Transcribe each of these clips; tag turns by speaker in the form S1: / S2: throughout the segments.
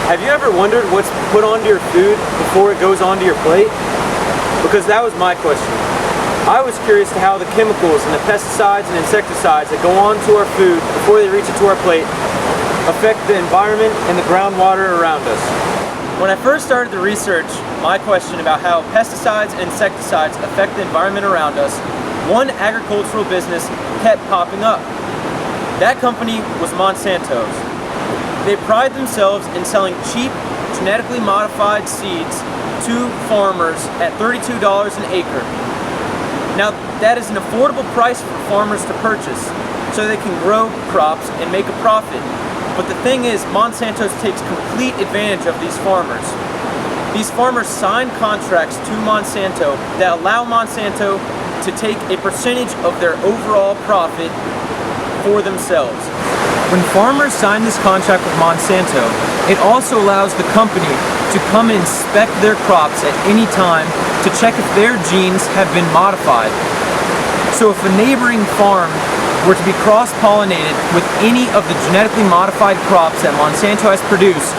S1: Have you ever wondered what's put onto your food before it goes onto your plate? Because that was my question. I was curious to how the chemicals and the pesticides and insecticides that go onto our food before they reach it to our plate affect the environment and the groundwater around us. When I first started to research my question about how pesticides and insecticides affect the environment around us, one agricultural business kept popping up. That company was Monsanto's. They pride themselves in selling cheap, genetically modified seeds to farmers at $32 an acre. Now, that is an affordable price for farmers to purchase, so they can grow crops and make a profit. But the thing is, Monsanto takes complete advantage of these farmers. These farmers sign contracts to Monsanto that allow Monsanto to take a percentage of their overall profit for themselves. When farmers sign this contract with Monsanto, it also allows the company to come and inspect their crops at any time to check if their genes have been modified. So if a neighboring farm were to be cross-pollinated with any of the genetically modified crops that Monsanto has produced,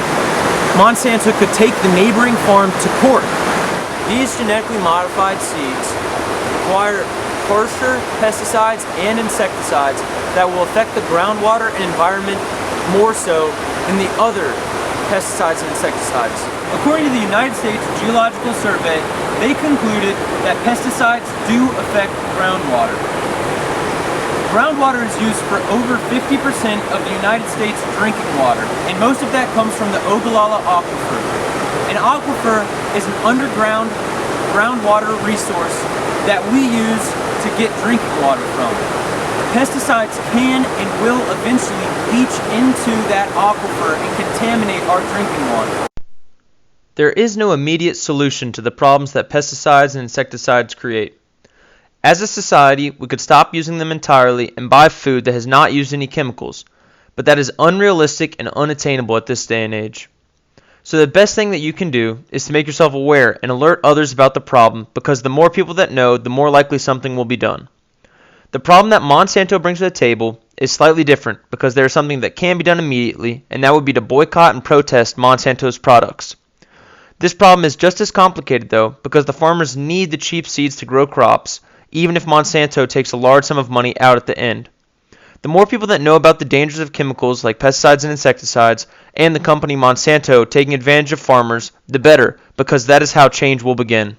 S1: Monsanto could take the neighboring farm to court. These genetically modified seeds require harsher pesticides and insecticides that will affect the groundwater and environment more so than the other pesticides and insecticides. According to the United States Geological Survey, they concluded that pesticides do affect groundwater. Groundwater is used for over 50% of the United States drinking water, and most of that comes from the Ogallala Aquifer. An aquifer is an underground groundwater resource that we use to get drinking water from. Pesticides can and will eventually leach into that aquifer and contaminate our drinking water.
S2: There is no immediate solution to the problems that pesticides and insecticides create. As a society, we could stop using them entirely and buy food that has not used any chemicals, but that is unrealistic and unattainable at this day and age. So the best thing that you can do is to make yourself aware and alert others about the problem, because the more people that know, the more likely something will be done. The problem that Monsanto brings to the table is slightly different, because there is something that can be done immediately, and that would be to boycott and protest Monsanto's products. This problem is just as complicated though, because the farmers need the cheap seeds to grow crops, even if Monsanto takes a large sum of money out at the end. The more people that know about the dangers of chemicals like pesticides and insecticides, and the company Monsanto taking advantage of farmers, the better, because that is how change will begin.